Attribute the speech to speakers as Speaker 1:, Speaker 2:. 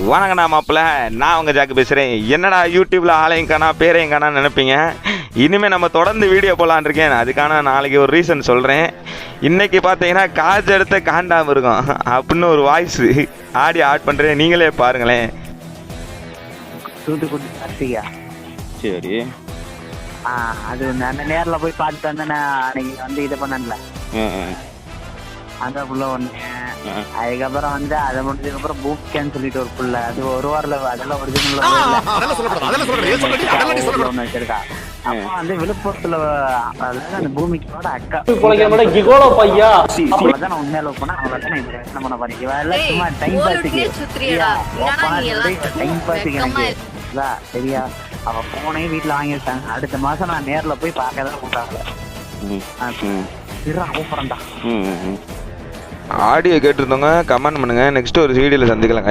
Speaker 1: வணக்கண்ணா மாப்பிள்ள, நான் உங்கள் ஜாக்கு பேசுகிறேன். என்னடா யூடியூப்பில் ஆளையும் காணா பேரையும் காணான்னு நினைப்பீங்க. இனிமேல் நம்ம தொடர்ந்து வீடியோ போடலான் இருக்கேன். அதுக்கான நாளைக்கு ஒரு ரீசன் சொல்கிறேன். இன்றைக்கி பார்த்தீங்கன்னா காஜ் எடுத்த காண்டாமல் இருக்கும் அப்படின்னு ஒரு வாய்ஸ் ஆடியோ ஆட் பண்ணுறேன், நீங்களே பாருங்களேன்.
Speaker 2: தூத்துக்குடி கார்த்திகா.
Speaker 1: சரி,
Speaker 2: அது நான் நேரில் போய் பார்த்துட்டு வந்தேன். அன்னைக்கு வந்து இது பண்ணல அந்த புள்ள ஒன்று. அதுக்கப்புறம் வந்து அதை முடிஞ்சதுக்கப்புறம் பூக்கேன்னு சொல்லிட்டு ஒரு புள்ள, அது ஒரு வாரம் அதெல்லாம் ஒரிஜினல் ஒன்று வச்சிருக்கா. அப்போ வந்து விழுப்புரத்துல அதாவது அந்த பூமிக்கோட அக்கா தான் உண்மையில போனா அவளை தான் என்ன பண்ண பாருங்க. இவெல்லாம் சும்மா டைம் பாஸுக்கு டைம் பாஸுக்கு எனக்கு சரியா. அவ போனே வீட்டுல வாங்கிட்டாங்க. அடுத்த மாசம் நான் நேர்ல போய் பார்க்கதான் கூட்டாங்க. கூப்பிடண்டா.
Speaker 1: ஆடியோ கேட்டிருந்தவங்க கமெண்ட் பண்ணுங்க. நெக்ஸ்ட் ஒரு வீடியோல சந்திக்கலாம்.